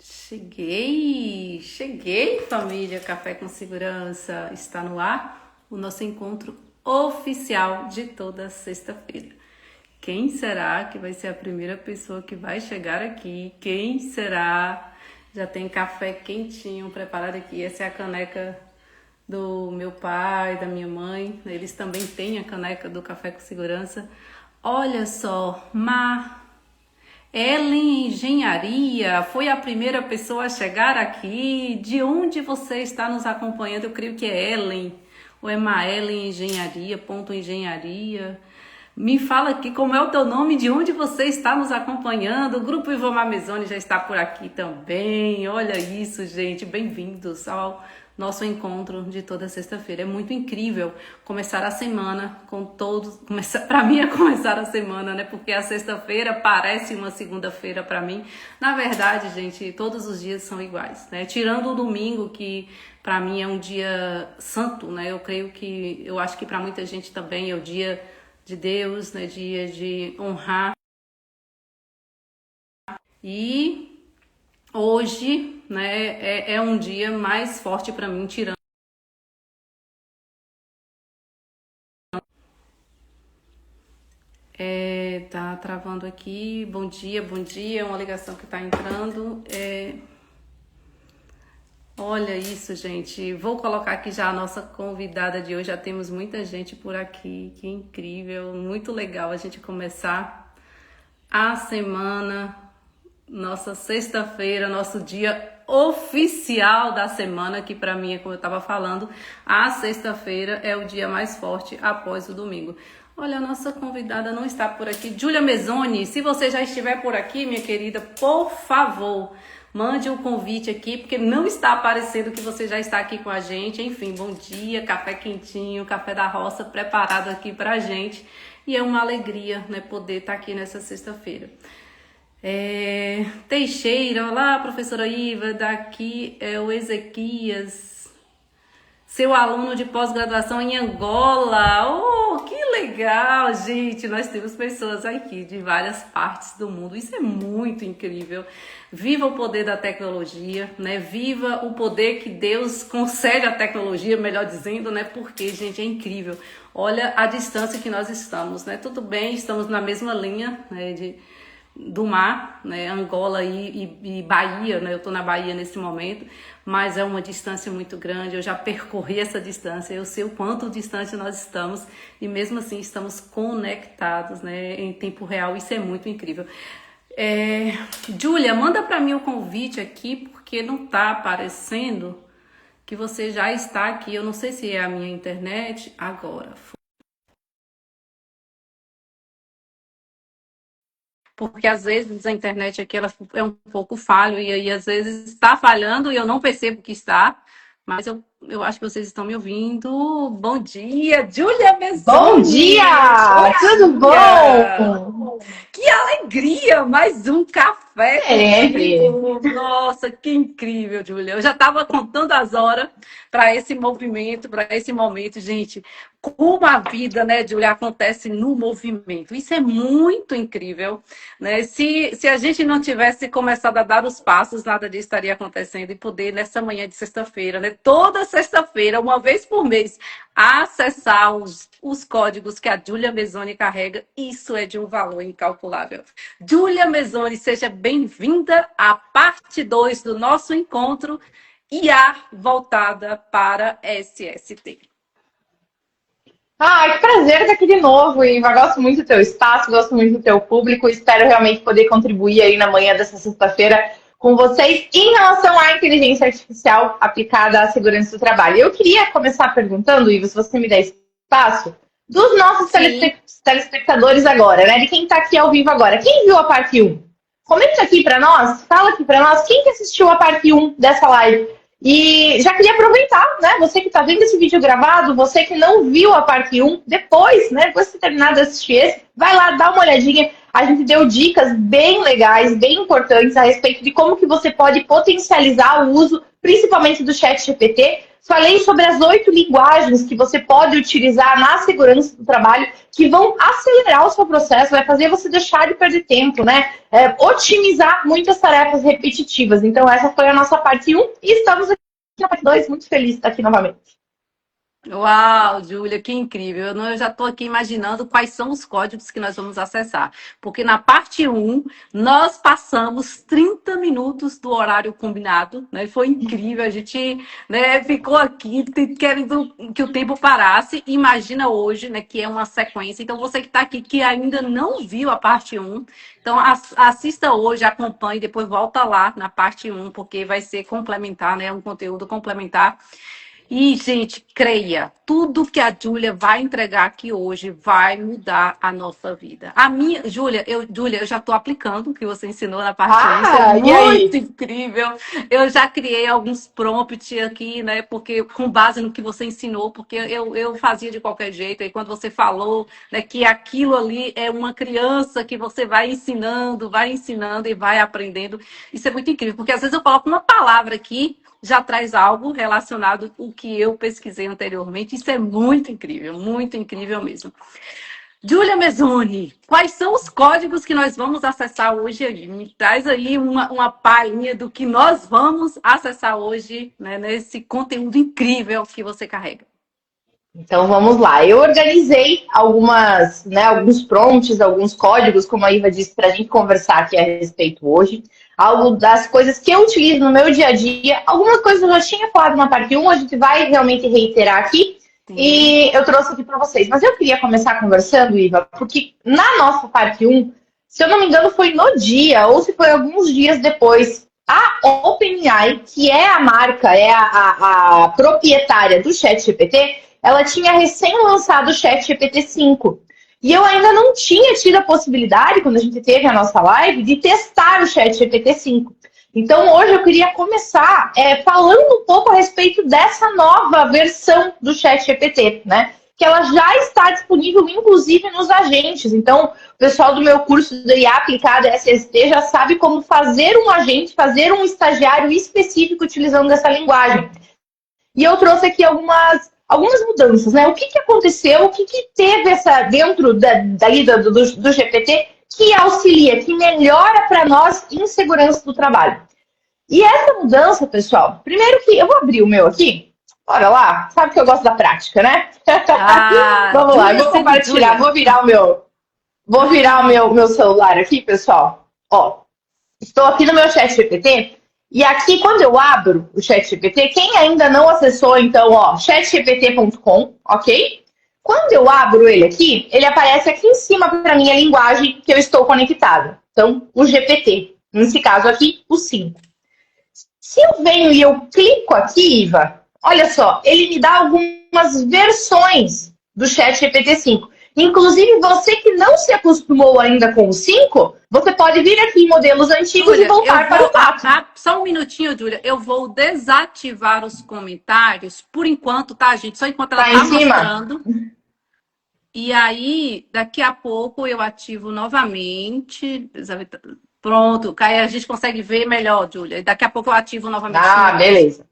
Cheguei, família Café com Segurança. Está no ar o nosso encontro oficial de toda sexta-feira. Quem será que vai ser a primeira pessoa que vai chegar aqui? Quem será? Já tem café quentinho preparado aqui. Essa é a caneca do meu pai, da minha mãe. Eles também têm a caneca do Café com Segurança. Olha só, Ellen Engenharia foi a primeira pessoa a chegar aqui. De onde você está nos acompanhando? Eu creio que é Ellen, ou é Maellen Engenharia, ponto Engenharia. Me fala aqui como é o teu nome, de onde você está nos acompanhando. O Grupo Ivomar Mezoni já está por aqui também. Olha isso, gente. Bem-vindos ao nosso encontro de toda sexta-feira. É muito incrível começar a semana com todos. Para mim é começar a semana, né? Porque a sexta-feira parece uma segunda-feira para mim. Na verdade, gente, todos os dias são iguais, né? Tirando o domingo, que para mim é um dia santo, né? Eu acho que para muita gente também é o dia de Deus, né? Dia de honrar. E hoje, né, é um dia mais forte para mim, tirando. Tá travando aqui. Bom dia, é uma ligação que tá entrando. Olha isso, gente. Vou colocar aqui já a nossa convidada de hoje. Já temos muita gente por aqui. Que incrível, muito legal a gente começar a semana. Nossa sexta-feira, nosso dia oficial da semana, que para mim, como eu estava falando, a sexta-feira é o dia mais forte após o domingo. Olha, a nossa convidada não está por aqui. Júlia Mezoni, se você já estiver por aqui, minha querida, por favor, mande um convite aqui, porque não está aparecendo que você já está aqui com a gente. Enfim, bom dia, café quentinho, café da roça preparado aqui pra gente. E é uma alegria, né, poder estar aqui nessa sexta-feira. Teixeira, olá, professora Iva, daqui é o Ezequias, seu aluno de pós-graduação em Angola. Oh, que legal, gente, nós temos pessoas aqui de várias partes do mundo, isso é muito incrível. Viva o poder da tecnologia, né? Viva o poder que Deus concede à tecnologia, melhor dizendo, né? Porque, gente, é incrível. Olha a distância que nós estamos, né? Tudo bem, estamos na mesma linha, né, do mar, né, Angola e Bahia, né, eu tô na Bahia nesse momento, mas é uma distância muito grande, eu já percorri essa distância, eu sei o quanto distante nós estamos e mesmo assim estamos conectados, né, em tempo real, isso é muito incrível. Júlia, manda para mim o convite aqui, porque não tá aparecendo que você já está aqui, eu não sei se é a minha internet agora. Porque às vezes a internet aqui ela é um pouco falho e aí às vezes está falhando e eu não percebo que está, mas eu acho que vocês estão me ouvindo. Bom dia, Júlia Bom Mezoni! dia! Oi, Tudo Júlia! bom? Que alegria! Mais um café Sempre. contigo! Nossa, que incrível, Júlia! Eu já estava contando as horas para esse movimento, para esse momento, gente. Como a vida, né, Júlia, acontece no movimento. Isso é muito incrível, né? Se a gente não tivesse começado a dar os passos, nada disso estaria acontecendo. E poder, nessa manhã de sexta-feira, né, toda sexta-feira, uma vez por mês, acessar os códigos que a Júlia Mezoni carrega, isso é de um valor incalculável. Júlia Mezoni, seja bem-vinda à parte 2 do nosso encontro IA voltada para SST. Que prazer estar aqui de novo, Iva. Gosto muito do teu espaço, gosto muito do teu público. Espero realmente poder contribuir aí na manhã dessa sexta-feira com vocês em relação à inteligência artificial aplicada à segurança do trabalho. Eu queria começar perguntando, Iva, se você me der espaço, dos nossos telespectadores agora, né? De quem está aqui ao vivo agora. Quem viu a parte 1? Comenta aqui para nós, fala aqui para nós, quem que assistiu a parte 1 dessa live? E já queria aproveitar, né? Você que está vendo esse vídeo gravado, você que não viu a parte 1, depois, né? Depois de terminar de assistir esse, vai lá, dá uma olhadinha. a gente deu dicas bem legais, bem importantes a respeito de como que você pode potencializar o uso, principalmente do ChatGPT. Falei sobre as 8 linguagens que você pode utilizar na segurança do trabalho, que vão acelerar o seu processo, vai fazer você deixar de perder tempo, né? Otimizar muitas tarefas repetitivas. Então, essa foi a nossa parte 1 e estamos aqui na parte 2, muito feliz de estar aqui novamente. Uau, Júlia, que incrível. Eu já estou aqui imaginando quais são os códigos que nós vamos acessar. Porque na parte 1, nós passamos 30 minutos do horário combinado, né? Foi incrível, a gente, né, ficou aqui querendo que o tempo parasse. Imagina hoje, né, que é uma sequência. Então, você que está aqui, que ainda não viu a parte 1, então assista hoje, acompanhe, depois volta lá na parte 1, porque vai ser complementar, né? Um conteúdo complementar. E, gente, creia, tudo que a Júlia vai entregar aqui hoje vai mudar a nossa vida. A minha, Júlia, eu já estou aplicando o que você ensinou na parte 1, isso é muito incrível. Eu já criei alguns prompts aqui, né? Porque com base no que você ensinou, porque eu fazia de qualquer jeito. E quando você falou, né, que aquilo ali é uma criança que você vai ensinando e vai aprendendo, isso é muito incrível, porque às vezes eu coloco uma palavra aqui, já traz algo relacionado ao que eu pesquisei anteriormente. Isso é muito incrível mesmo. Júlia Mezzoni, quais são os códigos que nós vamos acessar hoje aí? Me traz aí uma palhinha do que nós vamos acessar hoje, né, nesse conteúdo incrível que você carrega. Então vamos lá. Eu organizei alguns prompts, alguns códigos, como a Iva disse, para a gente conversar aqui a respeito hoje. Algo das coisas que eu utilizo no meu dia a dia. Algumas coisas eu já tinha falado na parte 1, a gente vai realmente reiterar aqui. Sim. E eu trouxe aqui para vocês. Mas eu queria começar conversando, Iva, porque na nossa parte 1, se eu não me engano, foi no dia, ou se foi alguns dias depois, a OpenAI, que é a marca, é a proprietária do ChatGPT, ela tinha recém-lançado o ChatGPT 5. E eu ainda não tinha tido a possibilidade, quando a gente teve a nossa live, de testar o ChatGPT 5. Então, hoje eu queria começar falando um pouco a respeito dessa nova versão do ChatGPT, né? Que ela já está disponível, inclusive, nos agentes. Então, o pessoal do meu curso de IA aplicada SST já sabe como fazer um agente, fazer um estagiário específico utilizando essa linguagem. E eu trouxe aqui algumas mudanças, né? O que aconteceu, o que teve dentro do GPT que auxilia, que melhora para nós em segurança do trabalho. E essa mudança, pessoal, primeiro que eu vou abrir o meu aqui, bora lá, sabe que eu gosto da prática, né? Vamos lá, vou compartilhar, vou virar o meu celular aqui, pessoal. Ó, estou aqui no meu ChatGPT. E aqui, quando eu abro o ChatGPT, quem ainda não acessou, então, ó, chatgpt.com, ok? Quando eu abro ele aqui, ele aparece aqui em cima para a minha linguagem que eu estou conectada. Então, o GPT. Nesse caso aqui, o 5. Se eu venho e eu clico aqui, Iva, olha só, ele me dá algumas versões do ChatGPT 5. Inclusive, você que não se acostumou ainda com o 5, você pode vir aqui em modelos antigos, Júlia, e voltar para o 4. Só um minutinho, Júlia. Eu vou desativar os comentários por enquanto, tá, gente? Só enquanto ela tá mostrando. E aí, daqui a pouco eu ativo novamente. Pronto, aí a gente consegue ver melhor, Júlia. Daqui a pouco eu ativo novamente. Ah, beleza.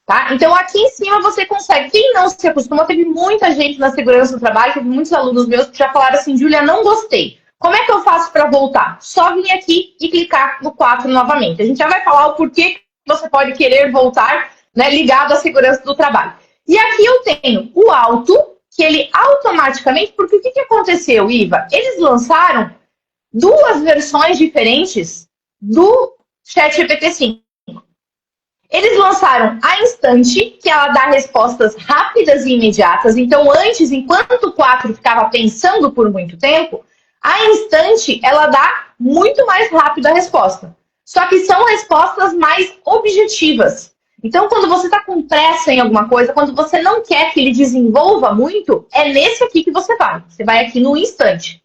Tá? Então, aqui em cima você consegue. Quem não se acostumou, teve muita gente na segurança do trabalho, teve muitos alunos meus que já falaram assim, Júlia, não gostei. Como é que eu faço para voltar? Só vir aqui e clicar no 4 novamente. A gente já vai falar o porquê que você pode querer voltar, né, ligado à segurança do trabalho. E aqui eu tenho o alto, que ele automaticamente... Porque o que aconteceu, Iva? Eles lançaram 2 versões diferentes do ChatGPT 5. Eles lançaram a Instante, que ela dá respostas rápidas e imediatas. Então, antes, enquanto o 4 ficava pensando por muito tempo, a Instante, ela dá muito mais rápido a resposta. Só que são respostas mais objetivas. Então, quando você está com pressa em alguma coisa, quando você não quer que ele desenvolva muito, é nesse aqui que você vai. Você vai aqui no Instante.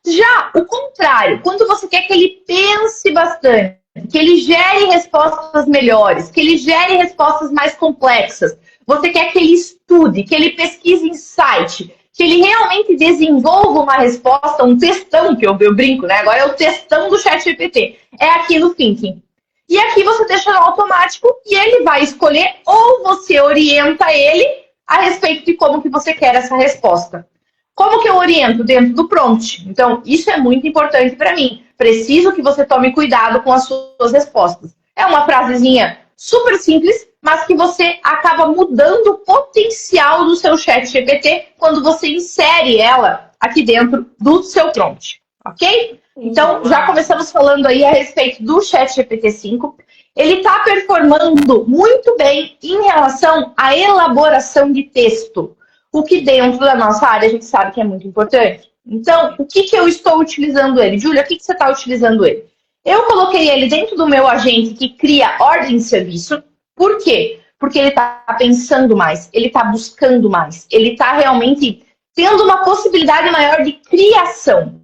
Já o contrário, quando você quer que ele pense bastante, que ele gere respostas melhores, que ele gere respostas mais complexas. Você quer que ele estude, que ele pesquise em site, que ele realmente desenvolva uma resposta, um textão, que eu brinco, né? Agora é o textão do ChatGPT. É aqui no Thinking. E aqui você deixa no automático e ele vai escolher ou você orienta ele a respeito de como que você quer essa resposta. Como que eu oriento? Dentro do prompt. Então, isso é muito importante para mim. Preciso que você tome cuidado com as suas respostas. É uma frasezinha super simples, mas que você acaba mudando o potencial do seu chat GPT quando você insere ela aqui dentro do seu prompt, ok? Então, já começamos falando aí a respeito do chat GPT-5. Ele está performando muito bem em relação à elaboração de texto, o que dentro da nossa área a gente sabe que é muito importante. Então, o que eu estou utilizando ele? Júlia, o que você está utilizando ele? Eu coloquei ele dentro do meu agente que cria ordem de serviço. Por quê? Porque ele está pensando mais, ele está buscando mais, ele está realmente tendo uma possibilidade maior de criação.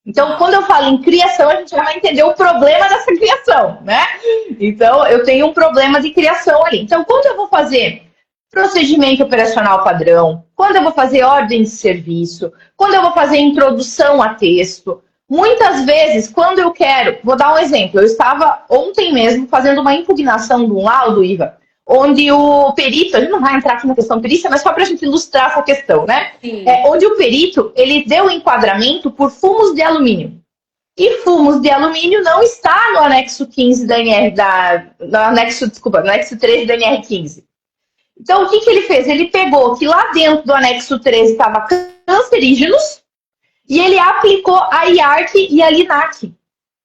Então, quando eu falo em criação, a gente já vai entender o problema dessa criação, né? Então, eu tenho um problema de criação ali. Então, quando eu vou fazer procedimento operacional padrão, quando eu vou fazer ordem de serviço, quando eu vou fazer introdução a texto, muitas vezes, quando eu quero, vou dar um exemplo, eu estava ontem mesmo fazendo uma impugnação de um laudo, Iva, onde o perito, a gente não vai entrar aqui na questão perícia, mas só para a gente ilustrar essa questão, né? Onde o perito, ele deu enquadramento por fumos de alumínio. E fumos de alumínio não está no anexo 15 da NR, no anexo 13 da NR15. Então, o que ele fez? Ele pegou que lá dentro do anexo 13 estava cancerígenos e ele aplicou a IARC e a LINAC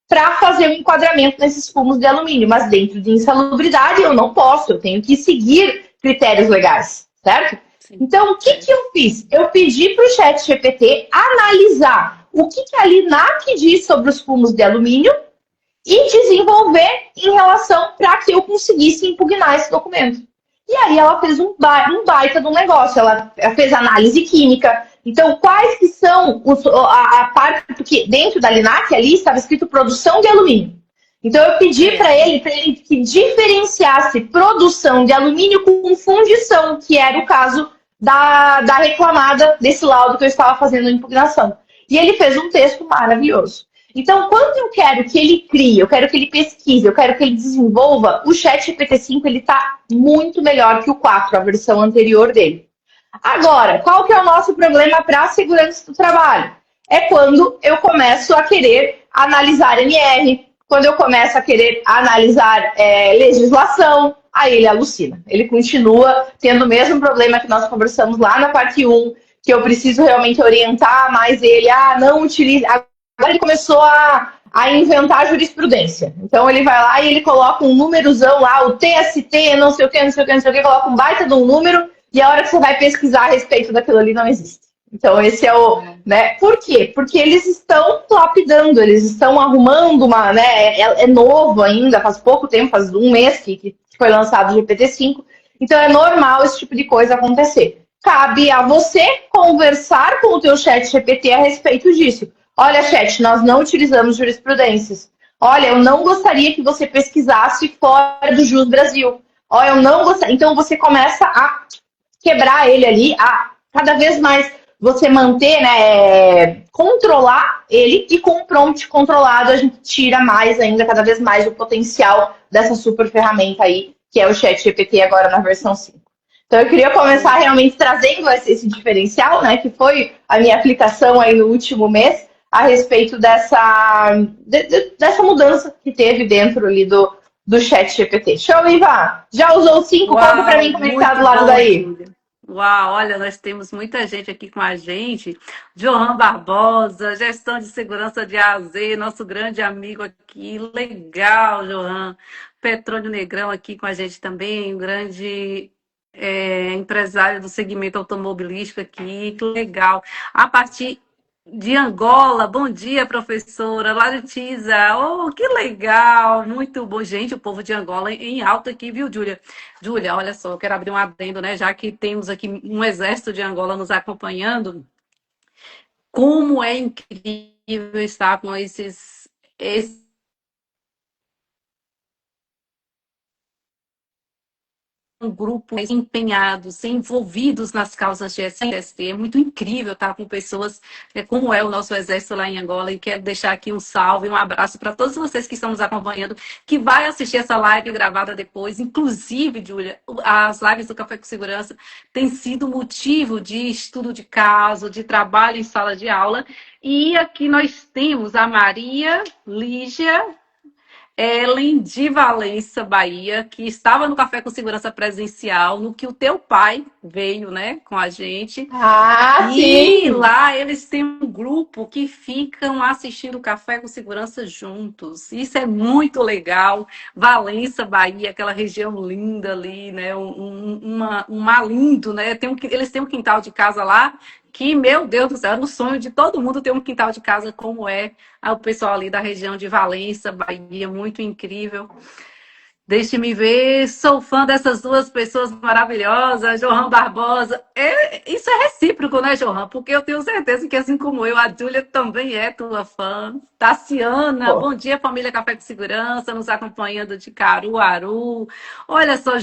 para fazer o enquadramento nesses fumos de alumínio. Mas dentro de insalubridade eu não posso, eu tenho que seguir critérios legais, certo? Sim. Então, o que eu fiz? Eu pedi para o chat GPT analisar o que a LINAC diz sobre os fumos de alumínio e desenvolver em relação para que eu conseguisse impugnar esse documento. E aí ela fez um baita de um negócio, ela fez análise química. Então, quais que são a parte, porque dentro da LINAC ali estava escrito produção de alumínio. Então, eu pedi para ele que diferenciasse produção de alumínio com fundição, que era o caso da reclamada desse laudo que eu estava fazendo a impugnação. E ele fez um texto maravilhoso. Então, quando eu quero que ele crie, eu quero que ele pesquise, eu quero que ele desenvolva, o Chat GPT-5 ele está muito melhor que o 4, a versão anterior dele. Agora, qual que é o nosso problema para a segurança do trabalho? É quando eu começo a querer analisar MR, quando eu começo a querer analisar legislação, aí ele alucina. Ele continua tendo o mesmo problema que nós conversamos lá na parte 1, que eu preciso realmente orientar mais ele. Não utilize... Agora ele começou a inventar jurisprudência. Então ele vai lá e ele coloca um númerozão lá, o TST, não sei o que, não sei o que, não sei o que, coloca um baita de um número e a hora que você vai pesquisar a respeito daquilo ali não existe. Então esse é o... né? Por quê? Porque eles estão lapidando, eles estão arrumando uma... né? É novo ainda, faz pouco tempo, faz um mês que foi lançado o GPT-5. Então é normal esse tipo de coisa acontecer. Cabe a você conversar com o teu chat GPT a respeito disso. Olha, chat, nós não utilizamos jurisprudências. Olha, eu não gostaria que você pesquisasse fora do Jus Brasil. Olha, eu não gostaria... Então, você começa a quebrar ele ali, a cada vez mais você manter, né, controlar ele, e com o prompt controlado a gente tira mais ainda, cada vez mais, o potencial dessa super ferramenta aí, que é o Chat GPT agora na versão 5. Então, eu queria começar realmente trazendo esse diferencial, né, que foi a minha aplicação aí no último mês, a respeito dessa mudança que teve dentro ali do Chat GPT. Show, Iva? Já usou o 5? Conta pra mim como é que tá do lado daí. Uau, olha, nós temos muita gente aqui com a gente. Johan Barbosa, gestão de segurança de A a Z, nosso grande amigo aqui. Legal, Johan. Petrônio Negrão aqui com a gente também, um grande empresário do segmento automobilístico aqui. Que legal. A partir de Angola, bom dia, professora Laritiza. Oh, que legal, muito bom. Gente, o povo de Angola em alta aqui, viu, Júlia? Júlia, olha só, eu quero abrir um adendo, né? Já que temos aqui um exército de Angola nos acompanhando, como é incrível estar com esses grupos empenhados, envolvidos nas causas de ST. É muito incrível estar com pessoas como é o nosso exército lá em Angola. E quero deixar aqui um salve, um abraço para todos vocês que estão nos acompanhando, que vai assistir essa live gravada depois. Inclusive, Júlia, as lives do Café com Segurança têm sido motivo de estudo de caso, de trabalho em sala de aula. E aqui nós temos a Maria Lígia Ellen de Valença, Bahia, que estava no Café com Segurança presencial, no que o teu pai veio, né, com a gente. Ah, E sim! lá eles têm um grupo que ficam assistindo o Café com Segurança juntos. Isso é muito legal. Valença, Bahia, aquela região linda ali, né, um mar lindo, né? Eles têm um quintal de casa lá que, meu Deus do céu, era o sonho de todo mundo ter um quintal de casa como é o pessoal ali da região de Valença, Bahia, muito incrível. Deixe-me ver, sou fã dessas duas pessoas maravilhosas, Johan Barbosa. Isso é recíproco, né, Johan? Porque eu tenho certeza que, assim como eu, a Júlia também é tua fã. Tassiana, Pô, bom dia, família Café de Segurança, nos acompanhando de Caruaru. Olha só,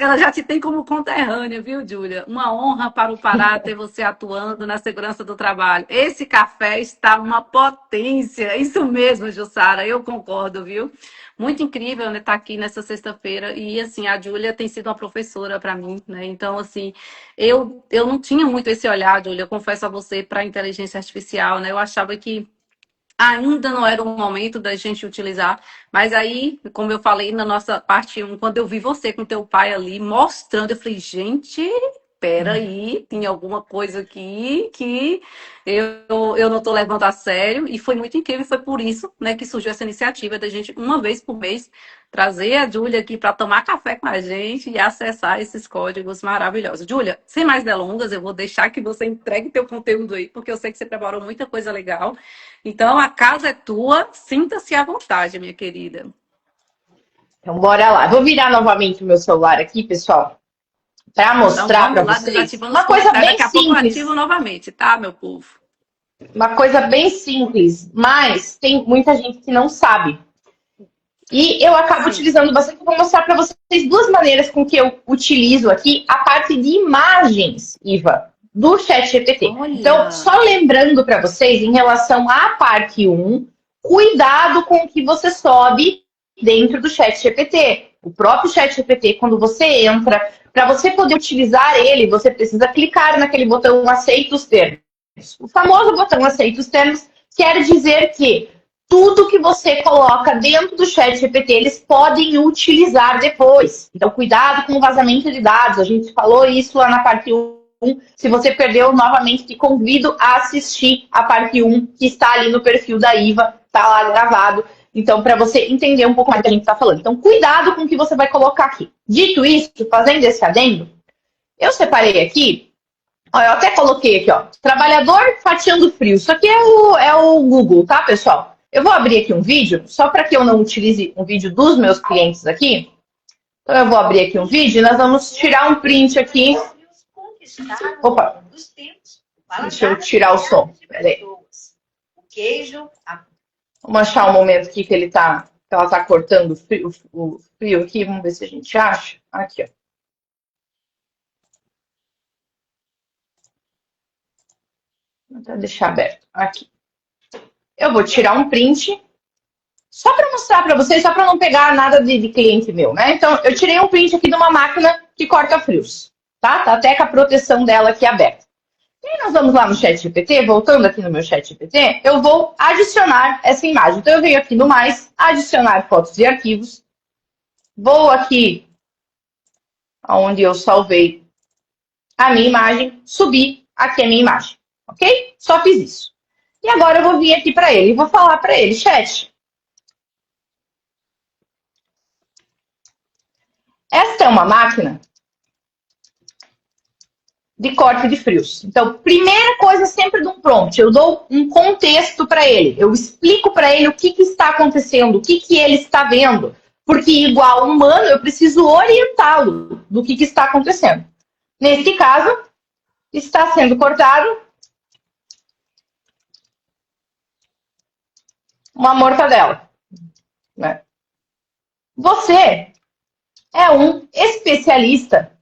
ela já te tem como conterrânea, viu, Júlia? Uma honra para o Pará ter você atuando na segurança do trabalho. Esse café está uma potência. Isso mesmo, Jussara, eu concordo, viu? Muito incrível, né, estar aqui nessa sexta-feira. E, assim, a Júlia tem sido uma professora para mim, né? Então, assim, eu não tinha muito esse olhar, Júlia, eu confesso a você, para a inteligência artificial, né? Eu achava que ainda não era o momento da gente utilizar, mas aí, como eu falei na nossa parte 1, quando eu vi você com teu pai ali mostrando, eu falei, gente, peraí, tem alguma coisa aqui que eu não estou levando a sério, e foi muito incrível, e foi por isso, né, que surgiu essa iniciativa da gente, uma vez por mês, trazer a Júlia aqui para tomar café com a gente e acessar esses códigos maravilhosos. Júlia, sem mais delongas, eu vou deixar que você entregue teu conteúdo aí, porque eu sei que você preparou muita coisa legal. Então, a casa é tua, sinta-se à vontade, minha querida. Então, bora lá. Vou virar novamente o meu celular aqui, pessoal, para Então, mostrar para vamos lá, vocês desativando os uma coisa comentários. bem Daqui a pouco eu ativo simples. novamente, tá, meu povo? Uma coisa bem simples, mas tem muita gente que não sabe. E eu acabo Sim. utilizando bastante. Vou mostrar para vocês duas maneiras com que eu utilizo aqui a parte de imagens, Iva, do ChatGPT. Então, Olha, só lembrando para vocês, em relação à parte 1, cuidado com o que você sobe dentro do ChatGPT. O próprio ChatGPT, quando você entra, para você poder utilizar ele, você precisa clicar naquele botão aceita os termos. O famoso botão aceita os termos quer dizer que tudo que você coloca dentro do chat GPT, eles podem utilizar depois. Então, cuidado com o vazamento de dados. A gente falou isso lá na parte 1. Se você perdeu, novamente, te convido a assistir a parte 1, que está ali no perfil da Iva, está lá gravado. Então, para você entender um pouco mais do que a gente está falando. Então, cuidado com o que você vai colocar aqui. Dito isso, fazendo esse adendo, eu separei aqui. Ó, eu até coloquei aqui, ó. Trabalhador fatiando frio. Isso aqui é o Google, tá, pessoal? Eu vou abrir aqui um vídeo, só para que eu não utilize um vídeo dos meus clientes aqui. Então, eu vou abrir aqui um vídeo e nós vamos tirar um print aqui. Opa! Deixa eu tirar o som. Peraí. Vamos achar um momento aqui que ela tá cortando o fio aqui. Vamos ver se a gente acha. Aqui, ó. Vou até deixar aberto. Aqui. Eu vou tirar um print. Só para mostrar para vocês, só para não pegar nada de cliente meu, né? Então, eu tirei um print aqui de uma máquina que corta frios, tá? Tá até com a proteção dela aqui aberta. E aí nós vamos lá no chat GPT, voltando aqui no meu chat GPT, eu vou adicionar essa imagem. Então, eu venho aqui no mais, adicionar fotos e arquivos. Vou aqui onde eu salvei a minha imagem, subir aqui a minha imagem, ok? Só fiz isso. E agora eu vou vir aqui para ele e vou falar para ele, chat, esta é uma máquina de corte de frios. Então, primeira coisa sempre de um prompt, eu dou um contexto para ele. Eu explico para ele o que está acontecendo, o que ele está vendo. Porque, igual humano, eu preciso orientá-lo do que está acontecendo. Nesse caso, está sendo cortado uma mortadela, né? Você é um especialista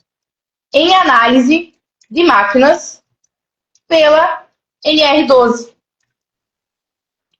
em análise de máquinas pela NR12.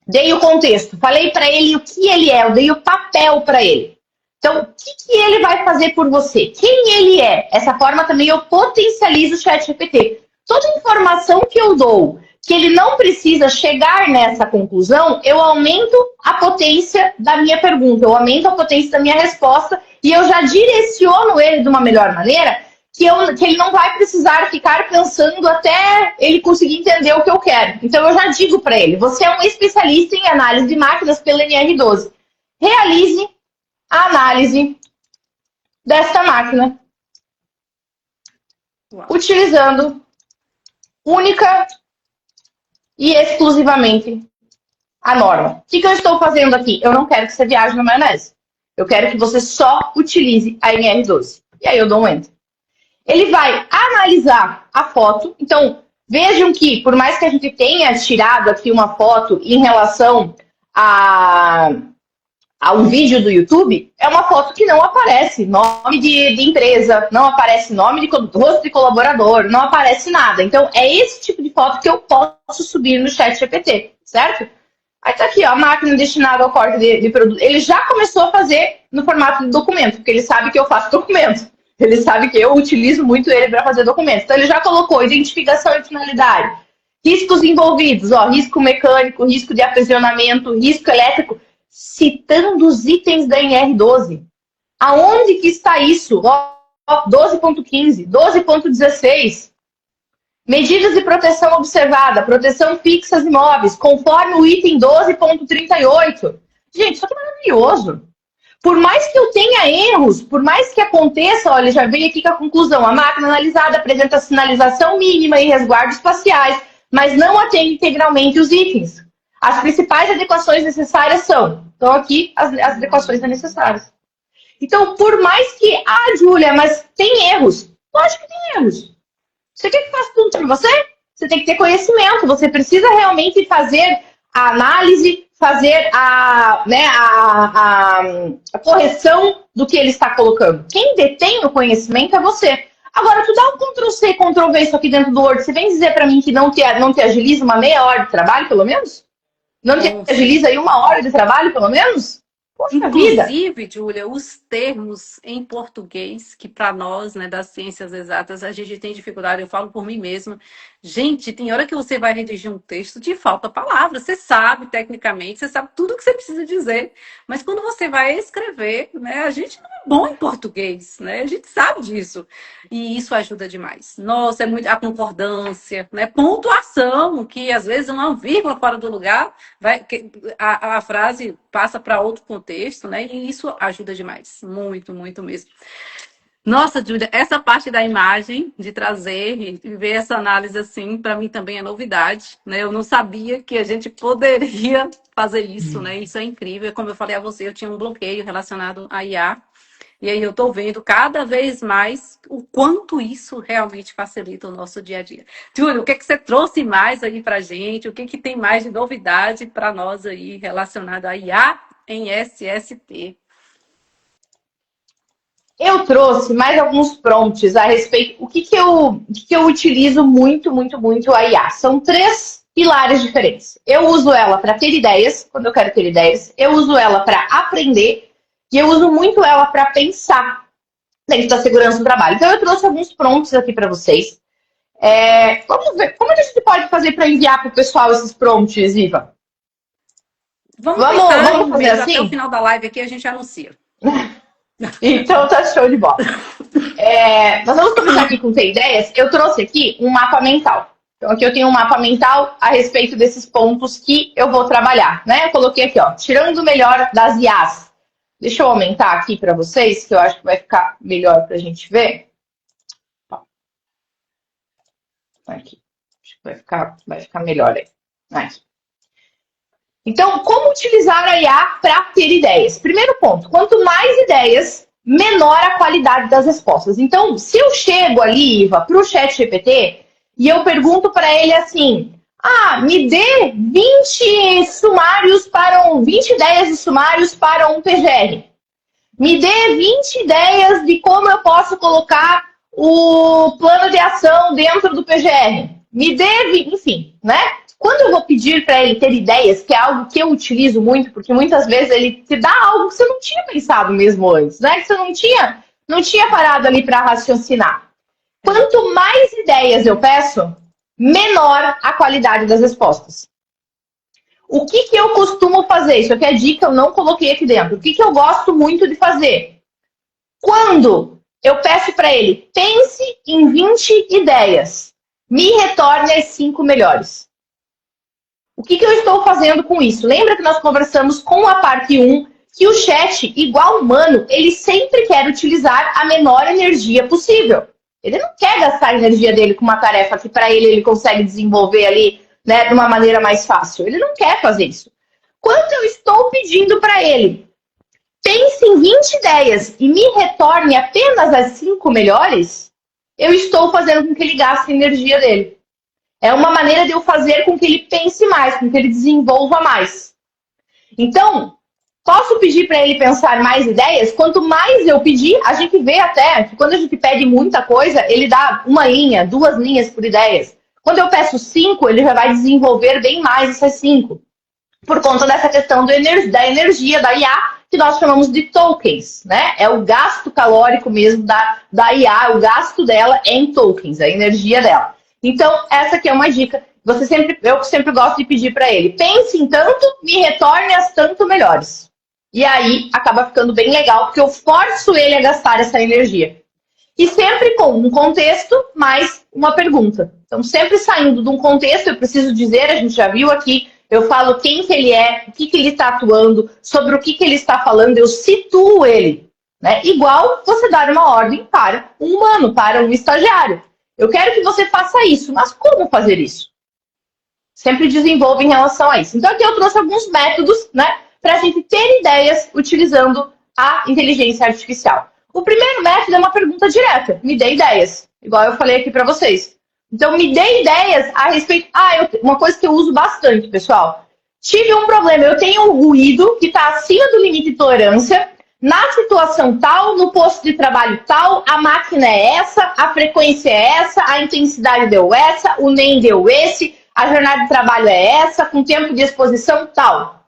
Dei o contexto, falei para ele o que ele é, eu dei o papel para ele. Então, o que ele vai fazer por você? Quem ele é? Essa forma também eu potencializo o ChatGPT. Toda informação que eu dou, que ele não precisa chegar nessa conclusão, eu aumento a potência da minha pergunta, eu aumento a potência da minha resposta e eu já direciono ele de uma melhor maneira que ele não vai precisar ficar pensando até ele conseguir entender o que eu quero. Então, eu já digo para ele, você é um especialista em análise de máquinas pela NR12. Realize a análise desta máquina utilizando única e exclusivamente a norma. O que eu estou fazendo aqui? Eu não quero que você viaje na maionese. Eu quero que você só utilize a NR12. E aí eu dou um enter. Ele vai analisar a foto. Então, vejam que, por mais que a gente tenha tirado aqui uma foto em relação a um vídeo do YouTube, é uma foto que não aparece nome de empresa, não aparece nome de rosto de colaborador, não aparece nada. Então, é esse tipo de foto que eu posso subir no ChatGPT, certo? Aí tá aqui, ó, a máquina destinada ao corte de produto. Ele já começou a fazer no formato de documento, porque ele sabe que eu faço documento. Ele sabe que eu utilizo muito ele para fazer documentos. Então, ele já colocou identificação e finalidade. Riscos envolvidos, ó, risco mecânico, risco de aprisionamento, risco elétrico, citando os itens da NR12. Aonde que está isso? Ó, 12.15, 12.16. Medidas de proteção observada, proteção fixas imóveis, conforme o item 12.38. Gente, isso aqui é maravilhoso. Por mais que eu tenha erros, por mais que aconteça, olha, já veio aqui com a conclusão. A máquina analisada apresenta sinalização mínima e resguardos faciais, mas não atende integralmente os itens. As principais adequações necessárias são... Então, aqui, as adequações necessárias. Então, por mais que... Ah, Júlia, mas tem erros. Lógico que tem erros. Você quer que faça tudo por você? Você tem que ter conhecimento. Você precisa realmente fazer a análise, fazer a correção do que ele está colocando. Quem detém o conhecimento é você. Agora, tu dá um Ctrl+C, Ctrl+V isso aqui dentro do Word. Você vem dizer para mim que não te agiliza uma meia hora de trabalho, pelo menos? Não te agiliza aí 1 hora de trabalho, pelo menos? Poxa Inclusive, vida. Júlia, os termos em português, que para nós, né, das ciências exatas, a gente tem dificuldade, eu falo por mim mesma. Gente, tem hora que você vai redigir um texto, te falta palavras. Você sabe, tecnicamente, você sabe tudo o que você precisa dizer. Mas quando você vai escrever, né, a gente não é bom em português, né? A gente sabe disso. E isso ajuda demais. Nossa, é muito a concordância, né? Pontuação, que às vezes uma vírgula fora do lugar, a frase passa para outro contexto, né? E isso ajuda demais. Muito, muito mesmo. Nossa, Júlia, essa parte da imagem, de trazer e ver essa análise assim, para mim também é novidade, né? Eu não sabia que a gente poderia fazer isso, né? Isso é incrível. Como eu falei a você, eu tinha um bloqueio relacionado a IA. E aí eu estou vendo cada vez mais o quanto isso realmente facilita o nosso dia a dia. Júlia, o que você trouxe mais aí para a gente? O que tem mais de novidade para nós aí relacionado a IA em SST? Eu trouxe mais alguns prompts a respeito. O que eu utilizo muito a IA? São 3 pilares diferentes. Eu uso ela para ter ideias, quando eu quero ter ideias. Eu uso ela para aprender. E eu uso muito ela para pensar dentro da segurança do trabalho. Então, eu trouxe alguns prompts aqui para vocês. Vamos ver. Como a gente pode fazer para enviar para o pessoal esses prompts, Iva? Vamos fazer assim? Até o final da live aqui a gente anuncia. Então, tá show de bola. Nós vamos começar aqui com ter ideias. Eu trouxe aqui um mapa mental. Então, aqui eu tenho um mapa mental a respeito desses pontos que eu vou trabalhar, né? Eu coloquei aqui, ó, tirando o melhor das IAs. Deixa eu aumentar aqui para vocês, que eu acho que vai ficar melhor para a gente ver. Aqui. Acho que vai ficar melhor aí. Aqui. Então, como utilizar a IA para ter ideias? Primeiro ponto, quanto mais ideias, menor a qualidade das respostas. Então, se eu chego ali, Iva, para o ChatGPT, e eu pergunto para ele assim, Me dê 20 sumários para 20 ideias de sumários para um PGR. Me dê 20 ideias de como eu posso colocar o plano de ação dentro do PGR. Me dê, enfim, né? Quando eu vou pedir para ele ter ideias, que é algo que eu utilizo muito, porque muitas vezes ele te dá algo que você não tinha pensado mesmo antes, né? Que você não tinha parado ali para raciocinar. Quanto mais ideias eu peço, menor a qualidade das respostas. O que eu costumo fazer? Isso aqui é dica, eu não coloquei aqui dentro. O que eu gosto muito de fazer? Quando eu peço para ele, pense em 20 ideias, me retorne as 5 melhores. O que eu estou fazendo com isso? Lembra que nós conversamos com a parte 1 que o chat, igual humano, ele sempre quer utilizar a menor energia possível. Ele não quer gastar a energia dele com uma tarefa que para ele consegue desenvolver ali, né, de uma maneira mais fácil. Ele não quer fazer isso. Quando eu estou pedindo para ele, pense em 20 ideias e me retorne apenas as 5 melhores, eu estou fazendo com que ele gaste a energia dele. É uma maneira de eu fazer com que ele pense mais, com que ele desenvolva mais. Então, posso pedir para ele pensar mais ideias? Quanto mais eu pedir, a gente vê até que quando a gente pede muita coisa, ele dá 1 linha, 2 linhas por ideias. Quando eu peço 5, ele já vai desenvolver bem mais essas 5. Por conta dessa questão da energia da IA, que nós chamamos de tokens, né? É o gasto calórico mesmo da IA, o gasto dela é em tokens, a energia dela. Então, essa aqui é uma dica. Eu sempre gosto de pedir para ele, pense em tanto, me retorne as tanto melhores. E aí, acaba ficando bem legal, porque eu forço ele a gastar essa energia. E sempre com um contexto, mais uma pergunta. Então, sempre saindo de um contexto, eu preciso dizer, a gente já viu aqui, eu falo quem que ele é, o que ele está atuando, sobre o que ele está falando, eu situo ele. Né? Igual você dar uma ordem para um humano, para um estagiário. Eu quero que você faça isso, mas como fazer isso? Sempre desenvolve em relação a isso. Então, aqui eu trouxe alguns métodos, né, para a gente ter ideias utilizando a inteligência artificial. O primeiro método é uma pergunta direta. Me dê ideias. Igual eu falei aqui para vocês. Então, me dê ideias a respeito... uma coisa que eu uso bastante, pessoal. Tive um problema. Eu tenho um ruído que está acima do limite de tolerância. Na situação tal, no posto de trabalho tal, a máquina é essa, a frequência é essa, a intensidade deu essa, o NEM deu esse, a jornada de trabalho é essa, com tempo de exposição tal.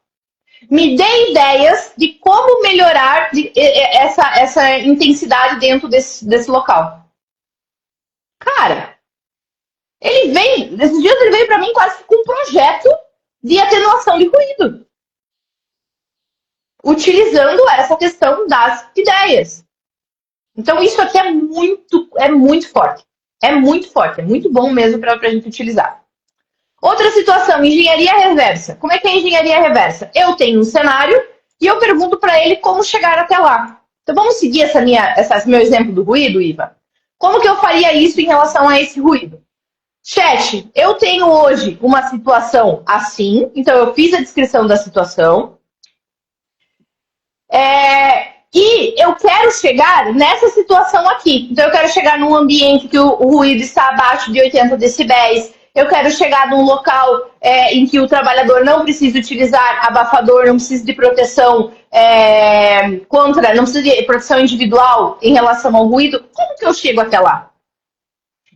Me dê ideias de como melhorar essa intensidade dentro desse local. Cara, nesses dias ele veio para mim quase com um projeto de atenuação de ruído. Utilizando essa questão das ideias. Então, isso aqui é muito forte. É muito forte, é muito bom mesmo para a gente utilizar. Outra situação, engenharia reversa. Como é que é engenharia reversa? Eu tenho um cenário e eu pergunto para ele como chegar até lá. Então, vamos seguir esse meu exemplo do ruído, Iva? Como que eu faria isso em relação a esse ruído? Chat, eu tenho hoje uma situação assim, então eu fiz a descrição da situação. E eu quero chegar nessa situação aqui. Então, eu quero chegar num ambiente que o ruído está abaixo de 80 decibéis. Eu quero chegar num local em que o trabalhador não precisa utilizar abafador, não precisa de proteção não precisa de proteção individual em relação ao ruído. Como que eu chego até lá?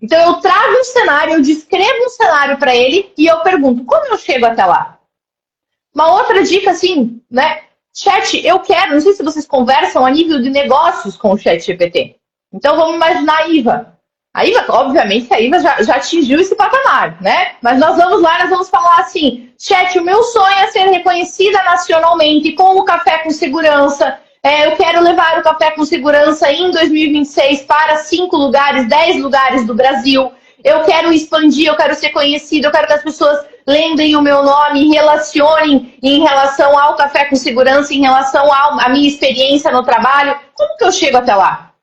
Então, eu trago um cenário, eu descrevo um cenário para ele e eu pergunto, como eu chego até lá? Uma outra dica, assim, né? Chat, eu quero, não sei se vocês conversam a nível de negócios com o Chat GPT. Então, vamos imaginar a Iva. A Iva, obviamente, a Iva já atingiu esse patamar, né? Mas nós vamos falar assim, Chat, o meu sonho é ser reconhecida nacionalmente com o Café com Segurança. Eu quero levar o Café com Segurança em 2026 para 5 lugares, 10 lugares do Brasil. Eu quero expandir, eu quero ser conhecida, eu quero que as pessoas lembrem o meu nome, relacionem em relação ao Café com Segurança, em relação à minha experiência no trabalho. Como que eu chego até lá?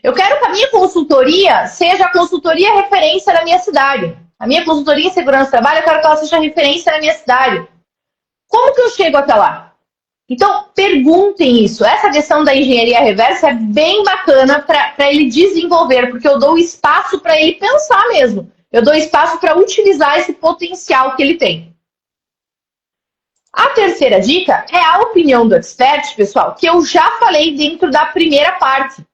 Eu quero que a minha consultoria seja a consultoria referência na minha cidade. A minha consultoria em segurança do trabalho, eu quero que ela seja referência na minha cidade. Como que eu chego até lá? Então, perguntem isso. Essa questão da engenharia reversa é bem bacana para ele desenvolver, porque eu dou espaço para ele pensar mesmo. Eu dou espaço para utilizar esse potencial que ele tem. A terceira dica é a opinião do expert, pessoal, que eu já falei dentro da primeira parte.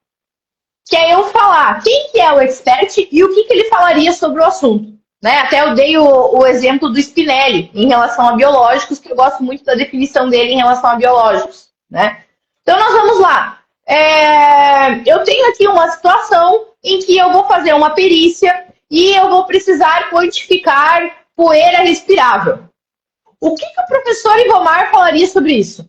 Que é eu falar quem que é o expert e o que ele falaria sobre o assunto. Né? Até eu dei o exemplo do Spinelli em relação a biológicos, que eu gosto muito da definição dele em relação a biológicos. Né? Então, nós vamos lá. Eu tenho aqui uma situação em que eu vou fazer uma perícia e eu vou precisar quantificar poeira respirável. O que o professor Ivomar falaria sobre isso?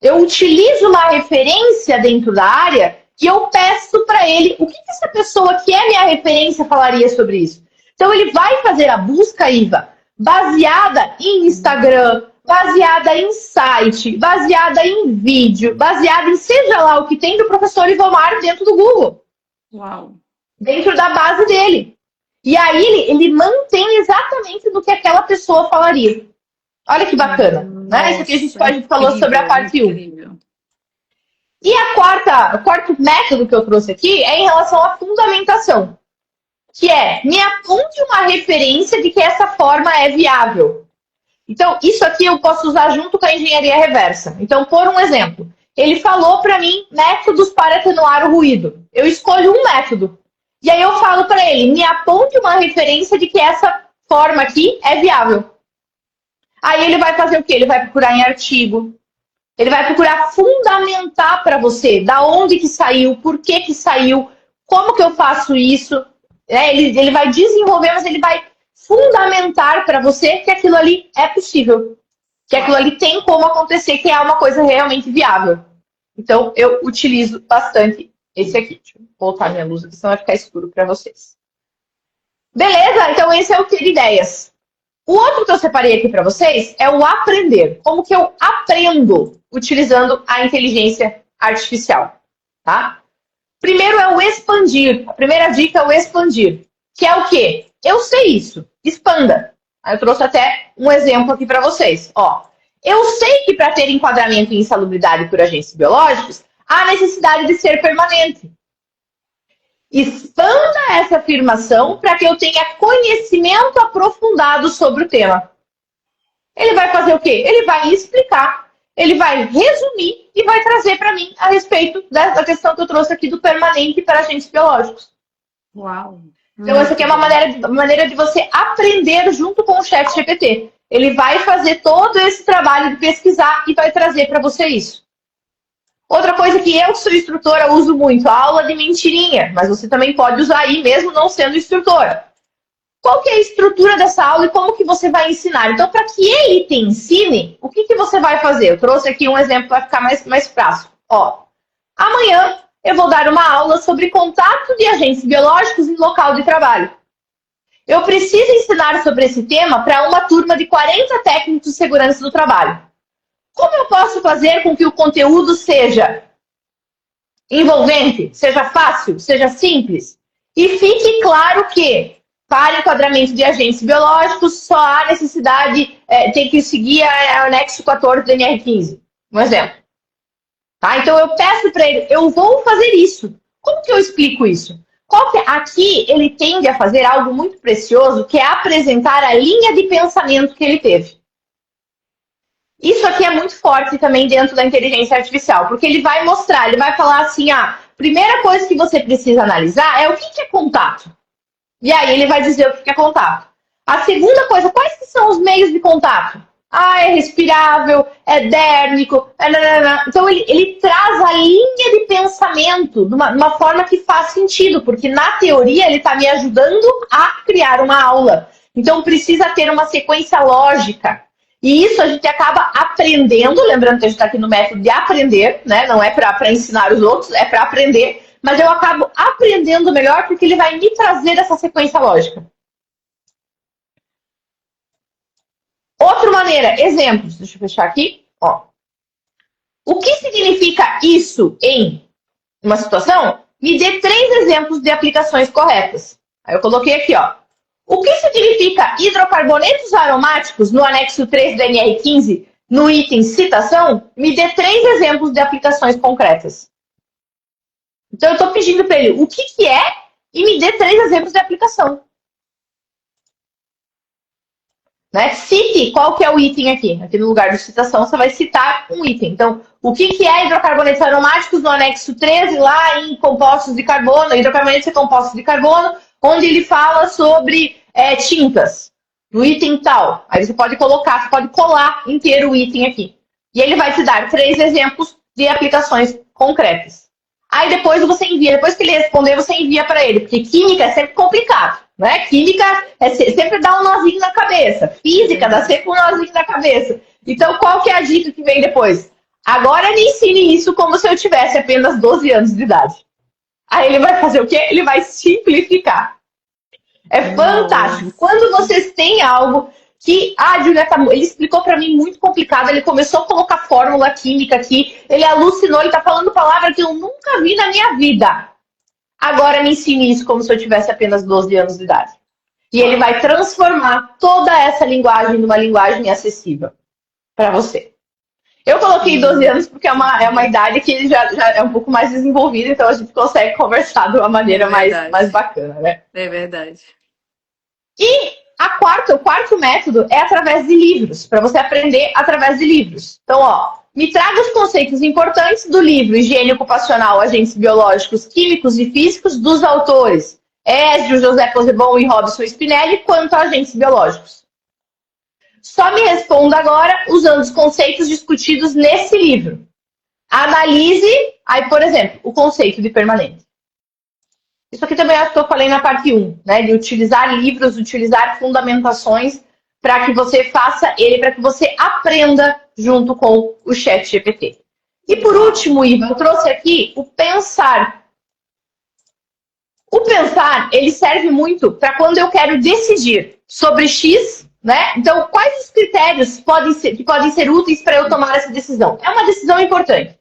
Eu utilizo uma referência dentro da área que eu peço para ele o que essa pessoa que é minha referência falaria sobre isso. Então, ele vai fazer a busca, Iva, baseada em Instagram, baseada em site, baseada em vídeo, baseada em seja lá o que tem do professor Ivomar dentro do Google. Uau! Dentro da base dele. E aí, ele mantém exatamente do que aquela pessoa falaria. Olha que bacana. Nossa, né? Isso aqui a gente falou sobre a parte 1. Incrível. E o quarto método que eu trouxe aqui é em relação à fundamentação, que é me aponte uma referência de que essa forma é viável. Então, isso aqui eu posso usar junto com a engenharia reversa. Então, por um exemplo, ele falou para mim métodos para atenuar o ruído. Eu escolho um método. E aí eu falo para ele, me aponte uma referência de que essa forma aqui é viável. Aí ele vai fazer o quê? Ele vai procurar em artigo. Ele vai procurar fundamentar para você da onde que saiu, por que saiu, como que eu faço isso. Ele vai desenvolver, mas ele vai fundamentar para você que aquilo ali é possível. Que aquilo ali tem como acontecer, que é uma coisa realmente viável. Então, eu utilizo bastante esse aqui. Deixa eu voltar minha luz aqui, senão vai ficar escuro para vocês. Beleza? Então, esse é o ter ideias. O outro que eu separei aqui para vocês é o aprender. Como que eu aprendo utilizando a inteligência artificial, tá? Primeiro é o expandir. A primeira dica é o expandir. Que é o quê? Eu sei isso. Expanda. Aí eu trouxe até um exemplo aqui para vocês. Ó, eu sei que para ter enquadramento em insalubridade por agentes biológicos, há necessidade de ser permanente. Expanda essa afirmação para que eu tenha conhecimento aprofundado sobre o tema. Ele vai fazer o quê? Ele vai explicar, ele vai resumir e vai trazer para mim a respeito da questão que eu trouxe aqui do permanente para agentes biológicos. Uau! Então, essa aqui é uma maneira de você aprender junto com o ChatGPT. Ele vai fazer todo esse trabalho de pesquisar e vai trazer para você isso. Outra coisa que eu, que sou instrutora, uso muito, a aula de mentirinha, mas você também pode usar aí mesmo não sendo instrutora. Qual que é a estrutura dessa aula e como que você vai ensinar? Então, para que ele te ensine, o que você vai fazer? Eu trouxe aqui um exemplo para ficar mais prático. Ó, amanhã eu vou dar uma aula sobre contato de agentes biológicos em local de trabalho. Eu preciso ensinar sobre esse tema para uma turma de 40 técnicos de segurança do trabalho. Como eu posso fazer com que o conteúdo seja envolvente, seja fácil, seja simples? E fique claro que, para enquadramento de agentes biológicos, só há necessidade, tem que seguir o anexo 14 do NR15. Um exemplo. Tá? Então, eu peço para ele, eu vou fazer isso. Como que eu explico isso? Aqui, ele tende a fazer algo muito precioso, que é apresentar a linha de pensamento que ele teve. Isso aqui é muito forte também dentro da inteligência artificial, porque ele vai mostrar, ele vai falar assim, primeira coisa que você precisa analisar é o que é contato. E aí ele vai dizer o que é contato. A segunda coisa, quais que são os meios de contato? É respirável, é dérmico, Então ele traz a linha de pensamento de uma forma que faz sentido, porque na teoria ele está me ajudando a criar uma aula. Então precisa ter uma sequência lógica. E isso a gente acaba aprendendo, lembrando que a gente está aqui no método de aprender, né? Não é para ensinar os outros, é para aprender. Mas eu acabo aprendendo melhor porque ele vai me trazer essa sequência lógica. Outra maneira, exemplos. Deixa eu fechar aqui. Ó. O que significa isso em uma situação? Me dê 3 exemplos de aplicações corretas. Aí eu coloquei aqui, ó. O que significa hidrocarbonetos aromáticos no anexo 3 do NR15, no item citação? Me dê 3 exemplos de aplicações concretas. Então, eu estou pedindo para ele o que é e me dê 3 exemplos de aplicação. né? Cite qual que é o item aqui. Aqui no lugar de citação, você vai citar um item. Então, o que é hidrocarbonetos aromáticos no anexo 13, lá em compostos de carbono, hidrocarbonetos e compostos de carbono, onde ele fala sobre tintas, do item tal. Aí você pode colocar, você pode colar inteiro o item aqui. E ele vai te dar 3 exemplos de aplicações concretas. Aí depois você envia, depois que ele responder, você envia para ele, porque química é sempre complicado, né? Química sempre dá um nozinho na cabeça. Física dá sempre um nozinho na cabeça. Então, qual que é a dica que vem depois? Agora me ensine isso como se eu tivesse apenas 12 anos de idade. Aí ele vai fazer o quê? Ele vai simplificar. É fantástico. Quando vocês têm algo que Julieta, ele explicou para mim muito complicado, ele começou a colocar fórmula química aqui, ele alucinou, ele tá falando palavra que eu nunca vi na minha vida. Agora me ensine isso como se eu tivesse apenas 12 anos de idade. E ele vai transformar toda essa linguagem numa linguagem acessível para você. Eu coloquei 12 anos porque é uma idade que já é um pouco mais desenvolvida, então a gente consegue conversar de uma maneira mais bacana, né? É verdade. E o quarto método é através de livros, para você aprender através de livros. Então, me traga os conceitos importantes do livro Higiene Ocupacional, Agentes Biológicos, Químicos e Físicos, dos autores Esdrús, José Pozzebon e Robson Spinelli, quanto a agentes biológicos. Só me responda agora usando os conceitos discutidos nesse livro. Analise, aí, por exemplo, o conceito de permanente. Isso aqui também acho que eu falei na parte 1, né? De utilizar livros, utilizar fundamentações para que você faça ele, para que você aprenda junto com o ChatGPT. E por último, Ivo, eu trouxe aqui o pensar. O pensar, ele serve muito para quando eu quero decidir sobre X, né? Então, quais os critérios que podem ser úteis para eu tomar essa decisão? É uma decisão importante.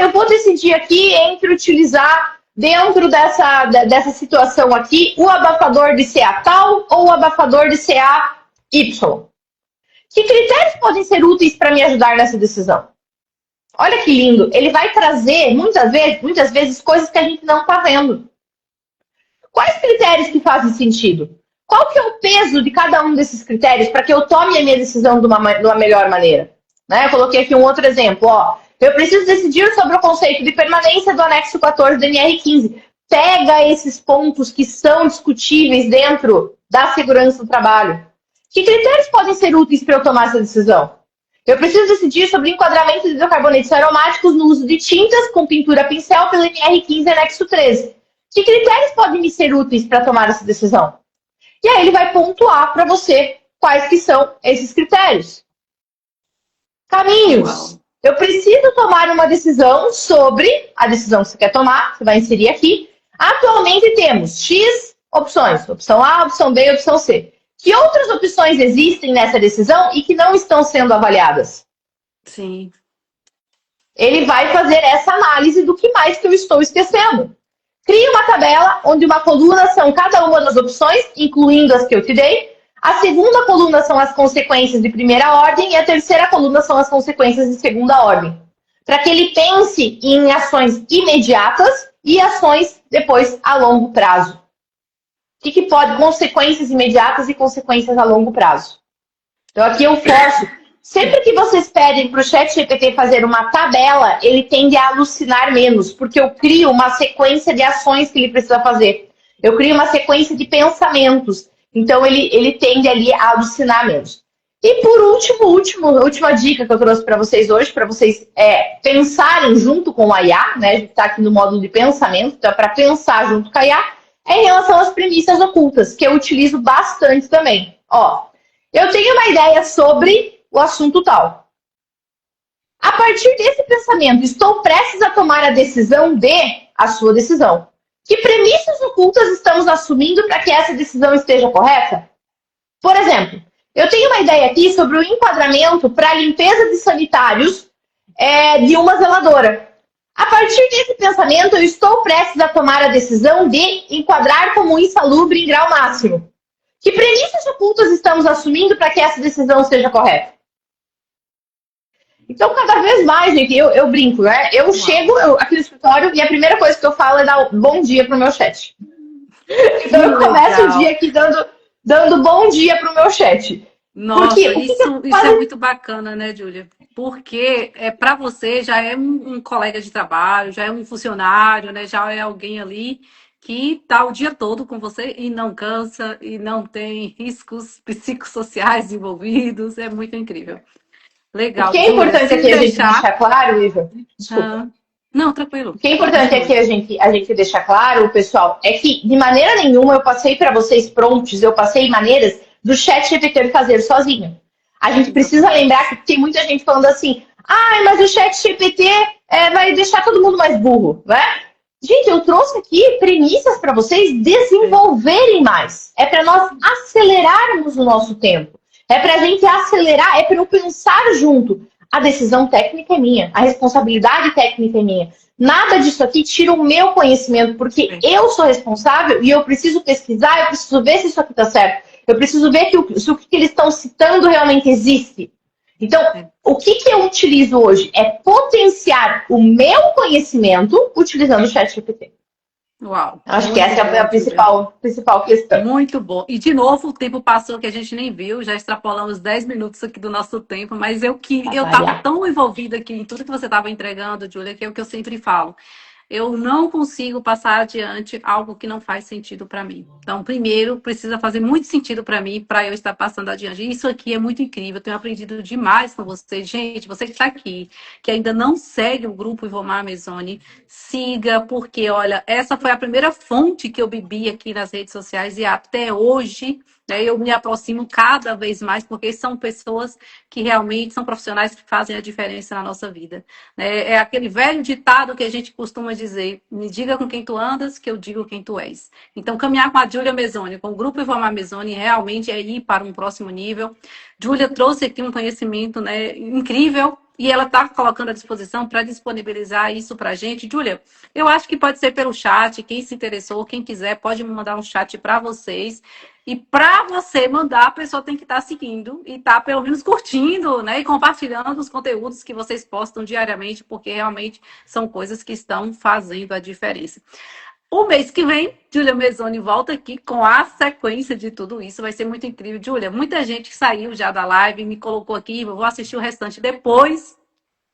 Eu vou decidir aqui entre utilizar, dentro dessa situação aqui, o abafador de CA tal ou o abafador de CA Y. Que critérios podem ser úteis para me ajudar nessa decisão? Olha que lindo. Ele vai trazer, muitas vezes, coisas que a gente não está vendo. Quais critérios que fazem sentido? Qual que é o peso de cada um desses critérios para que eu tome a minha decisão de uma melhor maneira? Né? Eu coloquei aqui um outro exemplo. Eu preciso decidir sobre o conceito de permanência do anexo 14 do NR15. Pega esses pontos que são discutíveis dentro da segurança do trabalho. Que critérios podem ser úteis para eu tomar essa decisão? Eu preciso decidir sobre o enquadramento de hidrocarbonetos aromáticos no uso de tintas com pintura a pincel pelo NR15 anexo 13. Que critérios podem me ser úteis para tomar essa decisão? E aí ele vai pontuar para você quais que são esses critérios. Caminhos. Eu preciso tomar uma decisão sobre a decisão que você quer tomar, você vai inserir aqui. Atualmente temos X opções, opção A, opção B e opção C. Que outras opções existem nessa decisão e que não estão sendo avaliadas? Sim. Ele vai fazer essa análise do que mais que eu estou esquecendo. Crie uma tabela onde uma coluna são cada uma das opções, incluindo as que eu te dei. A segunda coluna são as consequências de primeira ordem e a terceira coluna são as consequências de segunda ordem. Para que ele pense em ações imediatas e ações depois a longo prazo. O que pode? Consequências imediatas e consequências a longo prazo. Então aqui eu forço. Sempre que vocês pedem para o ChatGPT fazer uma tabela, ele tende a alucinar menos, porque eu crio uma sequência de ações que ele precisa fazer. Eu crio uma sequência de pensamentos. Então, ele tende ali a alucinar menos. E por última dica que eu trouxe para vocês hoje, para vocês pensarem junto com a IA, né? A gente está aqui no módulo de pensamento, então é para pensar junto com a IA, é em relação às premissas ocultas, que eu utilizo bastante também. Eu tenho uma ideia sobre o assunto tal. A partir desse pensamento, estou prestes a tomar a decisão a sua decisão. Que premissas ocultas estamos assumindo para que essa decisão esteja correta? Por exemplo, eu tenho uma ideia aqui sobre o enquadramento para a limpeza de sanitários de uma zeladora. A partir desse pensamento, eu estou prestes a tomar a decisão de enquadrar como insalubre em grau máximo. Que premissas ocultas estamos assumindo para que essa decisão seja correta? Então, cada vez mais, gente, eu brinco, né? Eu chego aqui no escritório e a primeira coisa que eu falo é dar bom dia pro meu chat. Então, eu começo o dia aqui dando bom dia pro meu chat. Porque Nossa, o que que isso é muito bacana, né, Júlia? Porque para você já é um colega de trabalho, já é um funcionário, né? Já é alguém ali que está o dia todo com você e não cansa e não tem riscos psicossociais envolvidos. É muito incrível. o que Legal, é Júlia, importante se aqui a gente deixar. deixar claro, Iva, desculpa. Ah, não, tranquilo, O que é importante continue. aqui a gente deixar claro, pessoal, é que de maneira nenhuma eu passei para vocês prompts, eu passei maneiras do chat GPT fazer sozinho. A gente precisa Exatamente. lembrar que tem muita gente falando assim, mas o chat GPT vai deixar todo mundo mais burro, né? Gente, eu trouxe aqui premissas para vocês É, desenvolverem mais. É para nós acelerarmos o nosso tempo. É para a gente acelerar, é para eu pensar junto. A decisão técnica é minha, a responsabilidade técnica é minha. Nada disso aqui tira o meu conhecimento, porque é, eu sou responsável e eu preciso pesquisar, eu preciso ver se isso aqui está certo. Eu preciso ver se o que eles estão citando realmente existe. Então, é. o que eu utilizo hoje é potenciar o meu conhecimento utilizando o chat GPT. Uau, Acho que muito essa é a bom, Júlia. principal questão. Muito bom. E de novo, o tempo passou que a gente nem viu, já extrapolamos 10 minutos aqui do nosso tempo, mas Pra eu estava variar. tão envolvida aqui em tudo que você estava entregando, Júlia, que é o que eu sempre falo. Eu não consigo passar adiante algo que não faz sentido para mim. Então, primeiro, precisa fazer muito sentido para mim para eu estar passando adiante. E isso aqui é muito incrível. Eu tenho aprendido demais com você. Gente, você que está aqui, que ainda não segue o grupo Ivomar Mesoni, siga, porque, olha, essa foi a primeira fonte que eu bebi aqui nas redes sociais e até hoje, né, eu me aproximo cada vez mais, porque são pessoas que realmente são profissionais que fazem a diferença na nossa vida. É aquele velho ditado que a gente costuma dizer: me diga com quem tu andas, que eu digo quem tu és. Então, caminhar com a Júlia Mesoni, com o Grupo Ivomar Mesoni, realmente é ir para um próximo nível. Júlia trouxe aqui um conhecimento, né, incrível. E ela está colocando à disposição para disponibilizar isso para a gente. Júlia, eu acho que pode ser pelo chat. Quem se interessou, quem quiser, pode me mandar um chat para vocês. E para você mandar, a pessoa tem que estar seguindo e estar pelo menos curtindo, né? E compartilhando os conteúdos que vocês postam diariamente, porque realmente são coisas que estão fazendo a diferença. O mês que vem, Júlia Mesoni volta aqui com a sequência de tudo isso. Vai ser muito incrível. Júlia, muita gente que saiu já da live me colocou aqui. Eu vou assistir o restante depois.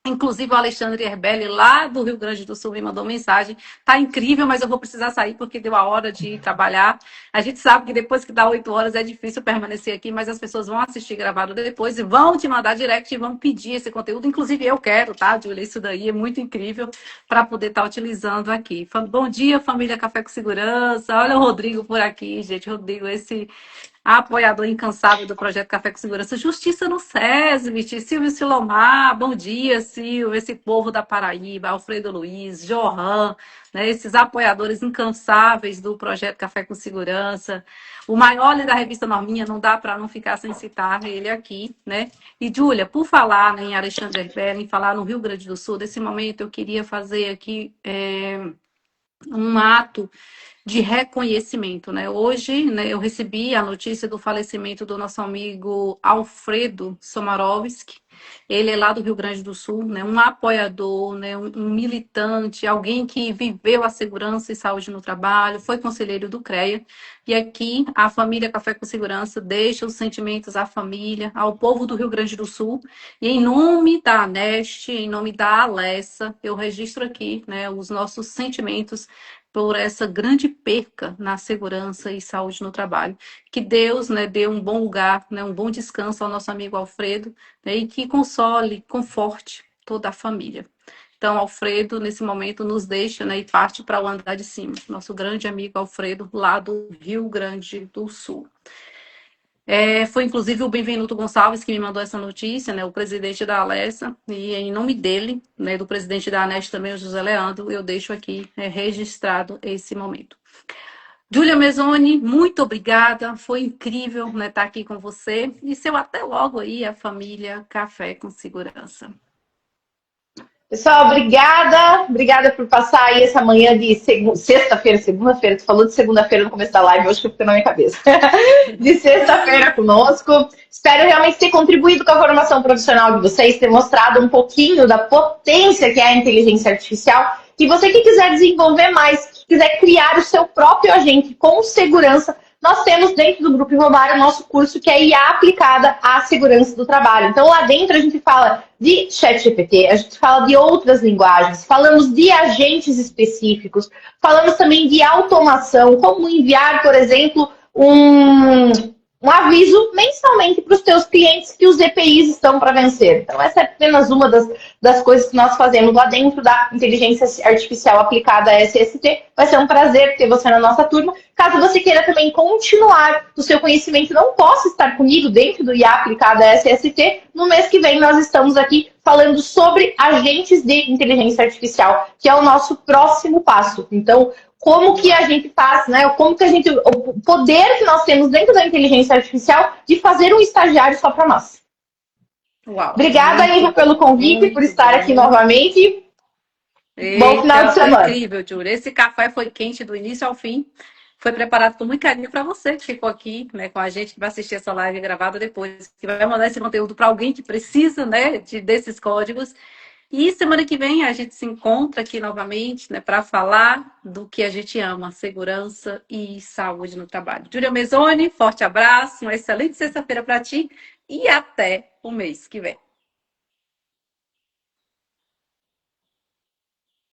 Inclusive o Alexandre Herbelli, lá do Rio Grande do Sul, me mandou mensagem. Tá incrível, mas eu vou precisar sair porque deu a hora de ir trabalhar. A gente sabe que depois que dá 8 horas é difícil permanecer aqui, mas as pessoas vão assistir gravado depois e vão te mandar direct e vão pedir esse conteúdo. Inclusive eu quero, tá, Júlia? Isso daí é muito incrível para poder estar utilizando aqui. Bom dia, família Café com Segurança. Olha o Rodrigo por aqui, gente. Rodrigo, esse apoiador incansável do projeto Café com Segurança. Justiça no SESMIT, Silvio Silomar, bom dia, Silvio, esse povo da Paraíba, Alfredo Luiz, Johan, né, esses apoiadores incansáveis do projeto Café com Segurança. O maior da revista Norminha, não dá para não ficar sem citar ele aqui, né? E, Júlia, por falar, né, em Alexandre Herbelli, em falar no Rio Grande do Sul, desse momento eu queria fazer aqui um ato de reconhecimento, né? Hoje, né, eu recebi a notícia do falecimento do nosso amigo Alfredo Somarovski. Ele é lá do Rio Grande do Sul, né? Um apoiador, né? Um militante, alguém que viveu a segurança e saúde no trabalho, foi conselheiro do CREA. E aqui a família Café com Segurança deixa os sentimentos à família, ao povo do Rio Grande do Sul. E em nome da Aneste, em nome da Alessa, eu registro aqui, né, os nossos sentimentos por essa grande perca na segurança e saúde no trabalho. Que Deus, né, dê um bom lugar, né, um bom descanso ao nosso amigo Alfredo, né, e que console, conforte toda a família. Então, Alfredo, nesse momento, nos deixa, né, e parte para o andar de cima. Nosso grande amigo Alfredo, lá do Rio Grande do Sul. Foi inclusive o Benvenuto Gonçalves que me mandou essa notícia, né, o presidente da Alessa, e em nome dele, né, do presidente da Aneste também, o José Leandro, eu deixo aqui registrado esse momento. Júlia Mesoni, muito obrigada, foi incrível, né, estar aqui com você, e seu até logo aí, a família Café com Segurança. Pessoal, obrigada por passar aí essa manhã de sexta-feira, segunda-feira. Tu falou de segunda-feira no começo da live, hoje que ficou na minha cabeça. De sexta-feira conosco. Espero realmente ter contribuído com a formação profissional de vocês, ter mostrado um pouquinho da potência que é a inteligência artificial. E você que quiser desenvolver mais, que quiser criar o seu próprio agente com segurança, nós temos dentro do Grupo Imobar o nosso curso que é IA aplicada à segurança do trabalho. Então, lá dentro a gente fala de ChatGPT, a gente fala de outras linguagens, falamos de agentes específicos, falamos também de automação, como enviar, por exemplo, um aviso mensalmente para os teus clientes que os EPIs estão para vencer. Então, essa é apenas uma das coisas que nós fazemos lá dentro da inteligência artificial aplicada à SST. Vai ser um prazer ter você na nossa turma. Caso você queira também continuar o seu conhecimento, não possa estar comigo dentro do IA aplicada à SST, no mês que vem nós estamos aqui falando sobre agentes de inteligência artificial, que é o nosso próximo passo. Então, como que a gente faz, né? Como que o poder que nós temos dentro da inteligência artificial de fazer um estagiário só para nós. Uau, Obrigada, Iva, pelo convite, por estar aqui novamente. Eita, bom final de semana. Incrível, Júlia. Esse café foi quente do início ao fim. Foi preparado com muito carinho para você que ficou aqui, né, com a gente, que vai assistir essa live gravada depois, que vai mandar esse conteúdo para alguém que precisa, né, desses códigos. E semana que vem a gente se encontra aqui novamente, né, para falar do que a gente ama, segurança e saúde no trabalho. Júlia Mesoni, forte abraço, uma excelente sexta-feira para ti e até o mês que vem.